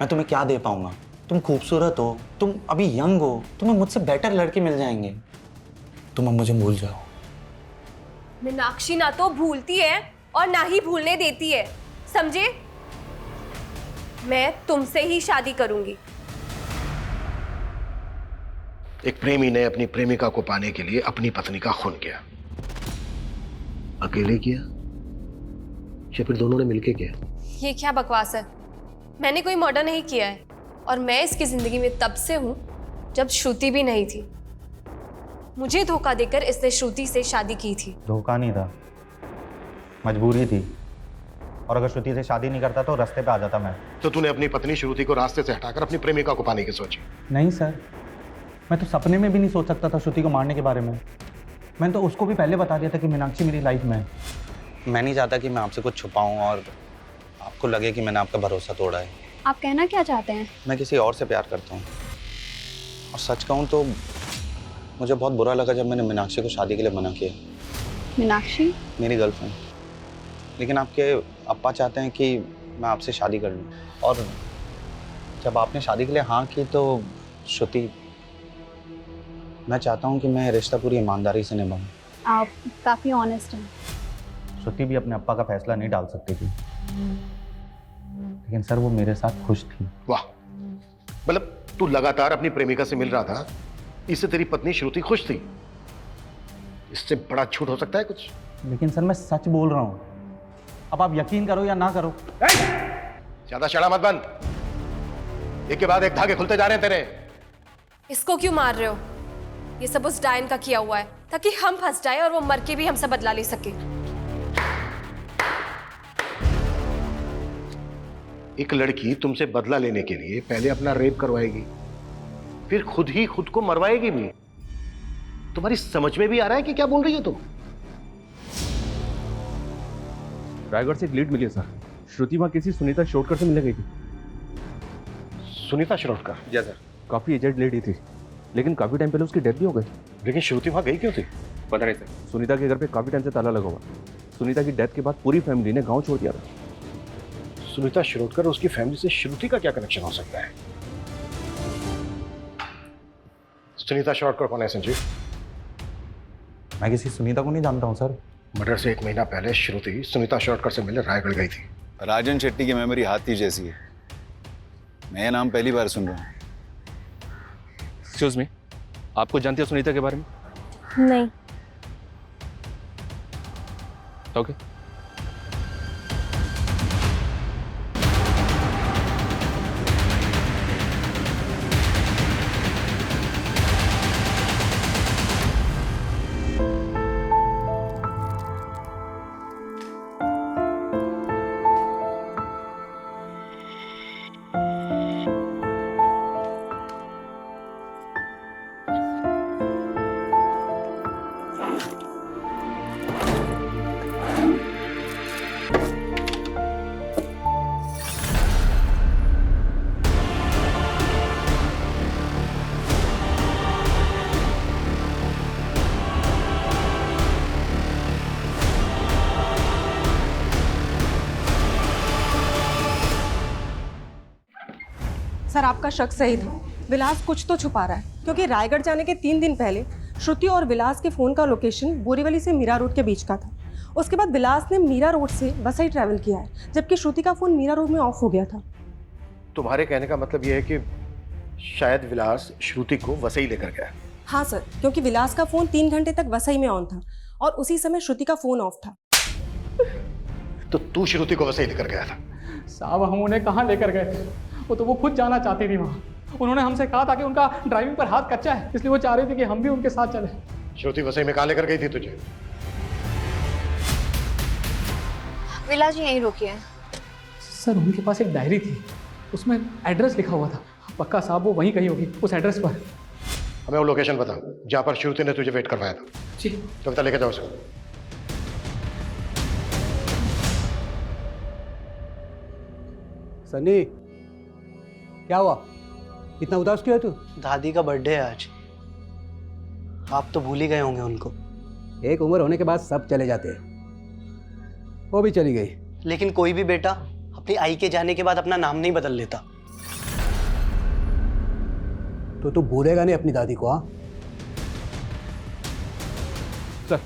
C: मैं तुम्हें क्या दे पाऊंगा? तुम खूबसूरत हो, तुम अभी यंग हो, तुम्हें मुझसे बेटर लड़के मिल जाएंगे। तुम अब मुझे भूल जाओ।
I: मीनाक्षी ना तो भूलती है और ना ही भूलने देती है, समझे? मैं तुमसे ही शादी करूंगी।
F: एक प्रेमी ने अपनी प्रेमिका को पाने के लिए अपनी पत्नी का खून किया। अकेले किया या फिर दोनों ने मिलके किया?
I: ये क्या बकवास है? मैंने कोई मर्डर नहीं किया है, और मैं इसकी जिंदगी में तब से हूं जब श्रुति भी नहीं थी। मुझे धोखा देकर इसने श्रुति से शादी की थी।
C: धोखा नहीं था, मजबूरी थी। और अगर श्रुति से शादी नहीं करता तो रास्ते पे आ जाता मैं।
F: तो तूने अपनी पत्नी श्रुति को रास्ते से हटाकर अपनी प्रेमिका को पाने की सोची?
C: नहीं सर, मैं तो सपने में भी नहीं सोच सकता था श्रुति को मारने के बारे में। मैंने तो उसको भी पहले बता दिया था कि मीनाक्षी मेरी लाइफ में है। मैं नहीं चाहता कि मैं आपसे कुछ छुपाऊं और आपको लगे कि मैंने आपका भरोसा तोड़ा है।
A: आप कहना क्या चाहते हैं?
C: मैं किसी और से प्यार करता हूँ, और सच कहूँ तो मुझे बहुत बुरा लगा जब मैंने मीनाक्षी को शादी के लिए मना किया।
A: मीनाक्षी?
C: मेरी गर्लफ्रेंड। लेकिन आपके अप्पा चाहते हैं कि मैं आपसे शादी कर लूँ, और जब आपने शादी के लिए हाँ की तो श्रुति, मैं चाहता हूँ कि मैं रिश्ता पूरी ईमानदारी से निभाऊँ।
A: आप काफ़ी ऑनेस्ट हैं।
C: श्रुति भी अपने अप्पा का फैसला नहीं डाल सकती थी, लेकिन सर वो मेरे साथ खुश थी।
F: वाह, मतलब तू लगातार अपनी प्रेमिका से मिल रहा था, इससे तेरी पत्नी श्रुति खुश थी? इससे बड़ा झूठ हो सकता है कुछ?
C: लेकिन सर मैं सच बोल रहा हूँ, अब आप यकीन करो या ना करो।
F: ज्यादा शड़ा मत बन, एक के बाद एक धागे खुलते जा रहे हैं तेरे।
I: इसको क्यों मार रहे हो? ये सब उस डायन का किया हुआ है ताकि हम फंस जाए और वो मर के भी हमसे बदला ले सके।
F: एक लड़की तुमसे बदला लेने के लिए पहले अपना रेप करवाएगी, फिर खुद ही खुद को मरवाएगी भी। तुम्हारी समझ में भी आ रहा है कि क्या बोल रही हो तुम?
G: रायगढ़ से एक लीड मिली है सर। श्रुति वहां किसी सुनीता शिरोडकर से मिलने गई थी।
F: सुनीता शिरोडकर?
G: जी सर। काफी एजेड लेडी थी, लेकिन काफी टाइम पहले उसकी डेथ भी हो गई।
F: लेकिन श्रुति वहां गई क्यों थी?
G: पता नहीं सर। सुनीता के घर पे काफी टाइम से ताला लगा हुआ। सुनीता की डेथ के बाद पूरी फैमिली ने गांव छोड़ दिया था।
F: सुनीता शिरोडकर और उसकी फैमिली से श्रुति का क्या कनेक्शन हो सकता है? सुनीता शिरोडकर कौन है संजीव?
C: मैं किसी सुनीता को नहीं जानता हूँ सर।
F: मर्डर से 1 महीना पहले श्रुति सुनीता शिरोडकर से मिलने रायगढ़ गई थी।
E: राजन शेट्टी की मेमोरी हाथी जैसी है। मैं ये नाम पहली बार सुन रहा हूँ।
G: एक्सक्यूज मी, आपको जानती है सुनीता के बारे में?
L: नहीं।
G: ओके।
L: सर आपका शक सही था, विलास कुछ तो छुपा रहा है, क्योंकि रायगढ़ जाने के 3 दिन पहले श्रुति और विलास के फ़ोन का लोकेशन बोरीवली से मीरा रोड के बीच का था। उसके बाद विलास ने मीरा रोड से वसई ट्रैवल किया है, जबकि श्रुति का फ़ोन मीरा रोड में ऑफ हो गया था।
F: तुम्हारे कहने का मतलब यह है कि शायद विलास श्रुति को वसई लेकर गया?
L: हाँ सर, क्योंकि विलास का फ़ोन 3 घंटे तक वसई में ऑन था और उसी समय श्रुति का फ़ोन ऑफ था।
F: तो तू श्रुति को वसई लेकर गया था?
M: साहब हम उन्हें कहाँ लेकर गए थे, वो खुद जाना चाहती थी वहाँ। उन्होंने हमसे कहा था कि उनका ड्राइविंग पर हाथ कच्चा है, इसलिए वो चाह रही थी कि हम भी उनके साथ चले।
F: श्रुति वसई में कहाँ लेकर गई थी तुझे?
A: विलास जी यहीं रुकी है।
M: सर उनके पास एक डायरी थी, उसमें एड्रेस लिखा हुआ था। पक्का साहब वो वहीं कहीं होगी, उस एड्रेस पर।
F: हमें वो लोकेशन बता जहाँ पर श्रुति ने तुझे वेट करवाया था।
M: जी।
F: कविता लेके जाओ उसको।
O: सनी, क्या हुआ? इतना उदास क्यों है तू?
J: दादी का बर्थडे है आज, आप तो भूल ही गए होंगे उनको।
O: एक उम्र होने के बाद सब चले जाते हैं, वो भी चली गई।
J: लेकिन कोई भी बेटा अपनी आई के जाने के बाद अपना नाम नहीं बदल लेता।
O: तो तू भूलेगा नहीं अपनी दादी को? हाँ
G: सर,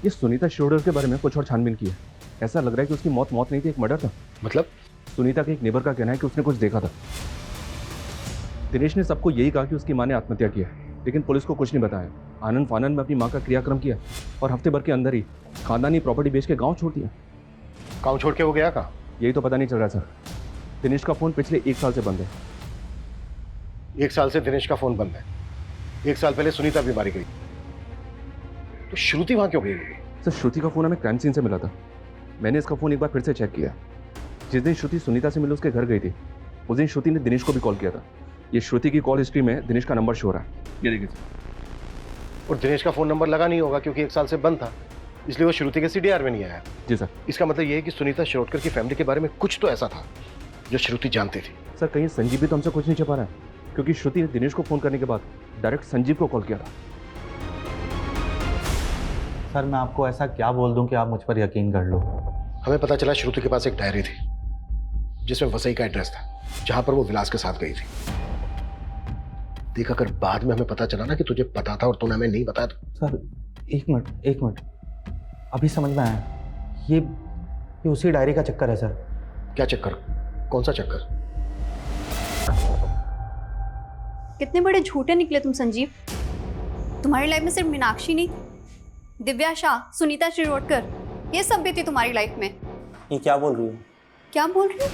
G: ये सुनीता शिरोडकर के बारे में कुछ और छानबीन की है। ऐसा लग रहा है कि उसकी मौत नहीं थी, एक मर्डर था।
F: मतलब?
G: सुनीता के एक नेबर का कहना है कि उसने कुछ देखा था। दिनेश ने सबको यही कहा कि उसकी मां ने आत्महत्या की है, लेकिन पुलिस को कुछ नहीं बताया। आनंद फानन में अपनी मां का क्रियाक्रम किया और हफ्ते भर के अंदर ही खानदानी प्रॉपर्टी बेच के गांव छोड़ दिया।
F: गांव छोड़ के वो गया कहाँ?
G: यही तो पता नहीं चल रहा सर। दिनेश का फोन पिछले 1 साल से बंद है।
F: 1 साल से दिनेश का फोन बंद है। 1 साल पहले सुनीता भी मारी गई, तो श्रुति वहां क्यों गई?
G: सर श्रुति का फोन हमें क्राइम सीन से मिला था। मैंने इसका फोन एक बार फिर से चेक किया। जिस दिन श्रुति सुनीता से मिले उसके घर गई थी, उस दिन श्रुति ने दिनेश को भी कॉल किया था। ये श्रुति की कॉल हिस्ट्री में दिनेश का नंबर शो रहा है। ये देखिए सर।
F: और दिनेश का फोन नंबर लगा नहीं होगा क्योंकि 1 साल से बंद था। इसलिए वो श्रुति के सीडीआर में नहीं आया।
G: जी सर।
F: इसका मतलब ये है कि सुनीता शिरोडकर की फैमिली के बारे में कुछ तो ऐसा था जो श्रुति जानती थी।
G: सर कहीं संजीव भी तो हमसे कुछ नहीं छिपा रहा है, क्योंकि श्रुति ने दिनेश को फोन करने के बाद डायरेक्ट संजीव को कॉल किया था।
C: सर मैं आपको ऐसा क्या बोल दूं कि आप मुझ पर यकीन कर लो?
F: हमें पता चला श्रुति के पास एक डायरी थी जिसमें वसई का एड्रेस था, जहां पर वो विलास के साथ गई थी। देख, अगर बाद में हमें पता चला ना कि तुझे पता था और तूने हमें नहीं बताया तो।
C: सर एक मिनट, अभी समझ में आया, ये उसी डायरी का चक्कर है सर।
F: क्या चक्कर? कौन सा चक्कर?
A: कितने बड़े झूठे निकले तुम संजीव। तुम्हारी लाइफ में सिर्फ मीनाक्षी नहीं, दिव्या शाह, सुनीता शिरोडकर, ये सब भी थी तुम्हारी लाइफ में।
C: ये क्या बोल रही हो?
A: क्या बोल रही हो?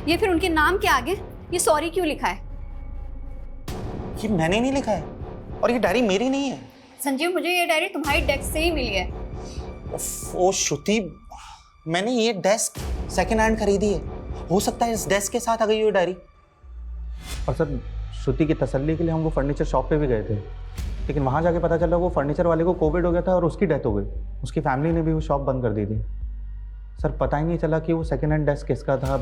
A: ये फिर उनके नाम के आगे ये सॉरी क्यों लिखा है?
C: ये मैंने नहीं लिखा है और ये डायरी मेरी नहीं है।
A: संजीव, मुझे ये डायरी तुम्हारी डेस्क से ही मिली है।
C: ओ श्रुति, मैंने ये डेस्क सेकंड हैंड खरीदी है। हो सकता है इस डेस्क के साथ आ गई ये डायरी। और सर श्रुति की तसल्ली के लिए हम वो फर्नीचर शॉप पे भी गए थे, लेकिन वहाँ जाके पता चला वो फर्नीचर वाले को कोविड हो गया था और उसकी डेथ हो गई। उसकी फैमिली ने भी वो शॉप बंद कर दी थी। सर पता ही नहीं चला कि वो सेकंड हैंड डेस्क किसका था।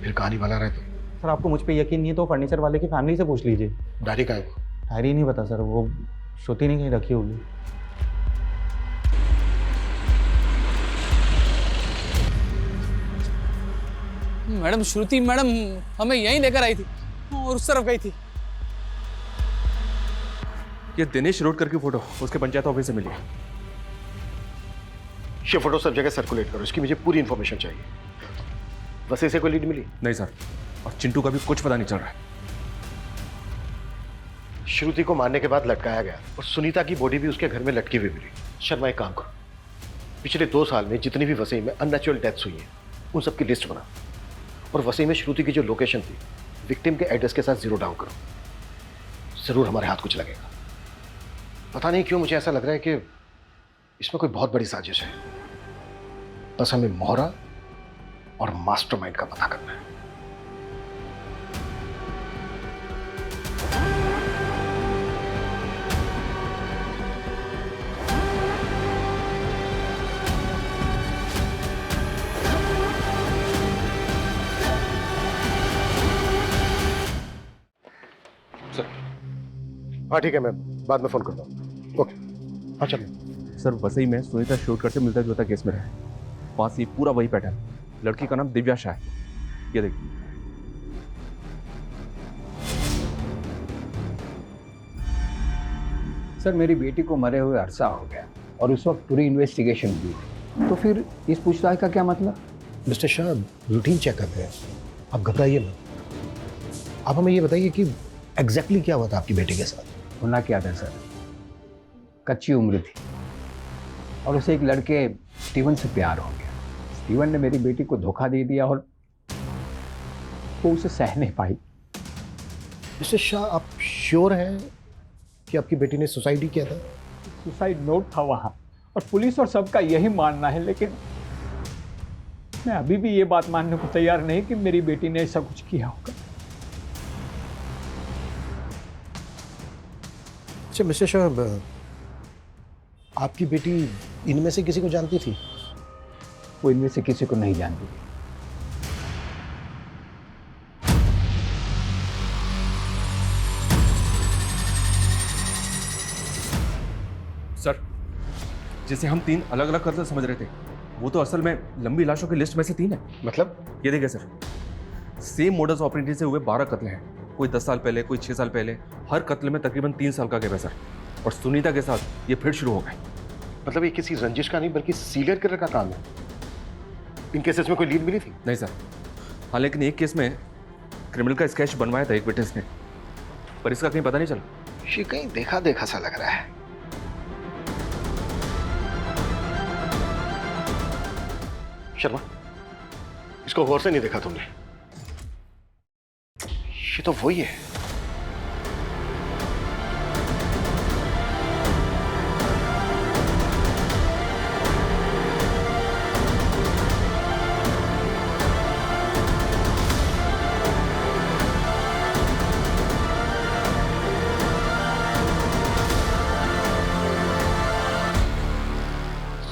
F: फिर कहानी बना रहे थे।
C: सर आपको मुझ पे यकीन नहीं है तो फर्नीचर वाले की फैमिली से पूछ लीजिए।
F: डायरी का है?
C: डायरी नहीं पता सर, वो श्रुति ने कहीं रखी होगी।
J: मैडम श्रुति मैडम हमें यहीं लेकर आई थी और उस तरफ गई थी।
G: ये दिनेश शिरोडकर की फोटो उसके पंचायत ऑफिस से मिली है।
F: ये फोटो सब जगह सर्कुलेट करो, इसकी मुझे पूरी इंफॉर्मेशन चाहिए। वैसे से कोई लीड मिली?
G: नहीं सर, और चिंटू का भी कुछ पता नहीं चल रहा है।
F: श्रुति को मारने के बाद लटकाया गया और सुनीता की बॉडी भी उसके घर में लटकी हुई मिली। शर्मा एक काम करो, पिछले 2 साल में जितनी भी वसई में अननेचुरल डेथ्स हुई हैं उन सबकी लिस्ट बना और वसई में श्रुति की जो लोकेशन थी विक्टिम के एड्रेस के साथ 0 डाउन करो। जरूर हमारे हाथ कुछ लगेगा। पता नहीं क्यों मुझे ऐसा लग रहा है कि इसमें कोई बहुत बड़ी साजिश है। बस हमें मोहरा और मास्टरमाइंड का पता करना है। हाँ ठीक है, मैं बाद में फोन करता हूँ। ओके हाँ चलो।
G: सर वसई में सुनीता शिरोडकर से मिलता जुलता केस में रहा है। वहाँ से पूरा वही पैटर्न। लड़की का नाम दिव्या शाह है। ये देखिए।
K: सर मेरी बेटी को मरे हुए अरसा हो गया और उस वक्त पूरी इन्वेस्टिगेशन हुई थी, तो फिर इस पूछताछ का क्या मतलब?
F: मिस्टर शाह रूटीन चेक करते हैं, आप घबराइए मत। आप हमें ये बताइए कि एग्जैक्टली क्या हुआ था आपकी बेटी के साथ?
K: होना क्या था सर, कच्ची उम्र थी और उसे एक लड़के स्टीवन से प्यार हो गया। स्टीवन ने मेरी बेटी को धोखा दे दिया और वो उसे सह नहीं पाई।
F: मिस्टर शाह आप श्योर हैं कि आपकी बेटी ने सुसाइड ही किया था?
K: सुसाइड नोट था वहाँ और पुलिस और सबका यही मानना है, लेकिन मैं अभी भी ये बात मानने को तैयार नहीं कि मेरी बेटी ने ऐसा कुछ किया होगा।
F: अच्छा मिस्टर शाह, आपकी बेटी इनमें से किसी को जानती थी?
K: वो इनमें से किसी को नहीं जानती थी।
G: सर जिसे हम 3 अलग अलग कत्ल समझ रहे थे वो तो असल में लंबी लाशों की लिस्ट में से 3 है।
F: मतलब?
G: ये देखिए सर, सेम मोडस ऑपरेंडी से हुए 12 कत्ल हैं। कोई 10 साल पहले, कोई 6 साल पहले। हर कत्ल में तकरीबन 3 साल का गैप है सर। और सुनीता के साथ ये फिर शुरू हो गए।
F: मतलब ये किसी रंजिश का नहीं बल्कि सीरियल किलर का काम है। इन केसेस में कोई लीड मिली थी?
G: नहीं सर। हाँ लेकिन एक केस में क्रिमिनल का स्केच बनवाया था एक विटनेस ने, पर इसका कहीं पता नहीं चला।
F: ये कहीं देखा देखा सा लग रहा है। शर्मा, इसको गौर से नहीं देखा तुमने? ये तो वही है।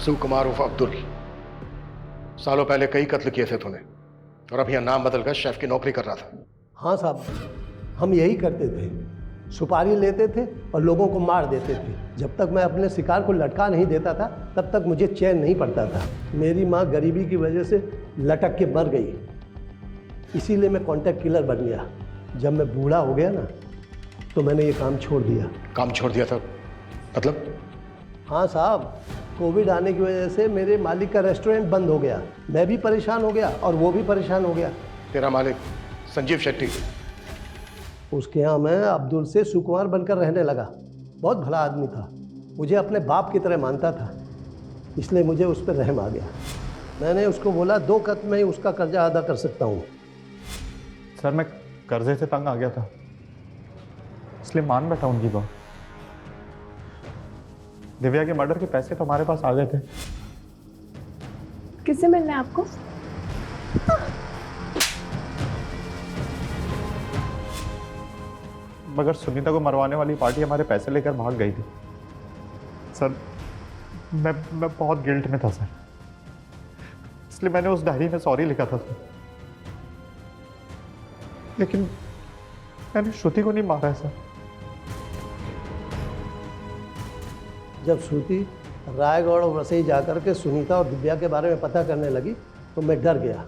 F: सुकुमार उर्फ अब्दुल, सालों पहले कई कत्ल किए थे तूने और अब यहाँ नाम बदलकर शेफ की नौकरी कर रहा था।
D: हाँ साहब, हम यही करते थे, सुपारी लेते थे और लोगों को मार देते थे। जब तक मैं अपने शिकार को लटका नहीं देता था तब तक मुझे चैन नहीं पड़ता था। मेरी माँ गरीबी की वजह से लटक के मर गई, इसीलिए मैं कॉन्ट्रैक्ट किलर बन गया। जब मैं बूढ़ा हो गया ना तो मैंने ये काम छोड़ दिया।
F: काम छोड़ दिया था मतलब?
D: हाँ साहब, कोविड आने की वजह से मेरे मालिक का रेस्टोरेंट बंद हो गया। मैं भी परेशान हो गया और वो भी परेशान हो गया।
F: तेरा मालिक संजीव शेट्टी,
D: उसके यहाँ मैं अब्दुल से सुकुमार बनकर रहने लगा। बहुत भला आदमी था, मुझे अपने बाप की तरह मानता था, इसलिए मुझे उस पर रहम आ गया। मैंने उसको बोला 2 कत में ही उसका कर्जा अदा कर सकता हूँ।
P: सर मैं कर्जे से तंग आ गया था, इसलिए मान बैठा उनकी बात। दिव्या के मर्डर के पैसे तो हमारे पास आ गए थे।
B: किससे मिलना है आपको?
P: मगर सुनीता को मरवाने वाली पार्टी हमारे पैसे लेकर भाग गई थी। सर मैं बहुत गिल्ट में था सर, इसलिए मैंने उस डायरी में सॉरी लिखा था सर। लेकिन मैंने श्रुति को नहीं मारा है सर।
D: जब श्रुति रायगढ़ और वसई जाकर के सुनीता और दिव्या के बारे में पता करने लगी तो मैं डर गया।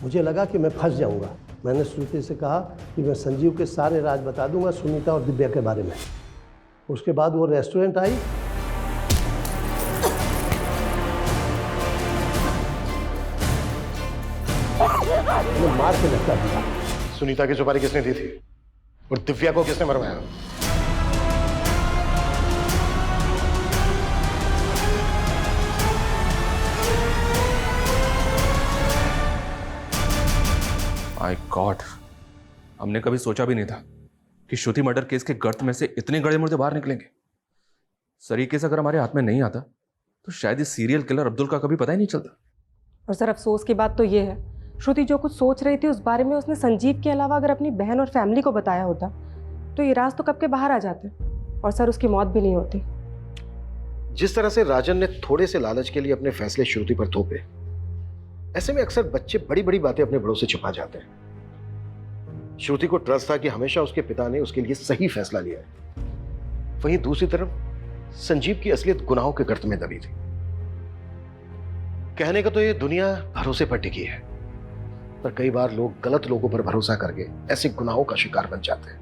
D: मुझे लगा कि मैं फंस जाऊंगा। मैंने श्रुति से कहा कि मैं संजीव के सारे राज बता दूंगा सुनीता और दिव्या के बारे में। उसके बाद वो रेस्टोरेंट आई, मैं मार के लटका दिया।
F: सुनीता की सुपारी किसने दी थी और दिव्या को किसने मरवाया?
G: माय गॉड, हमने कभी सोचा भी नहीं था कि श्रुति मर्डर केस के गर्त में से इतने गड़े मुर्दे बाहर निकलेंगे। सर ये केस अगर हमारे हाथ में नहीं आता तो शायद इस सीरियल किलर अब्दुल का कभी पता ही नहीं चलता।
L: और सर अफसोस की बात तो ये है, श्रुति जो कुछ सोच रही थी उस बारे में उसने संजीव के अलावा अगर अपनी बहन और फैमिली को बताया होता तो ये राज तो कब के बाहर आ जाते और सर उसकी मौत भी नहीं होती।
F: जिस तरह से राजन ने थोड़े से लालच के लिए अपने फैसले श्रुति पर थोपे, ऐसे में अक्सर बच्चे बड़ी बड़ी बातें अपने बड़ों से छिपा जाते हैं। श्रुति को ट्रस्ट था कि हमेशा उसके पिता ने उसके लिए सही फैसला लिया है। वहीं दूसरी तरफ संजीव की असलियत गुनाहों के गर्त में दबी थी। कहने का तो ये दुनिया भरोसे पर टिकी है, पर कई बार लोग गलत लोगों पर भरोसा करके ऐसे गुनाहों का शिकार बन जाते हैं।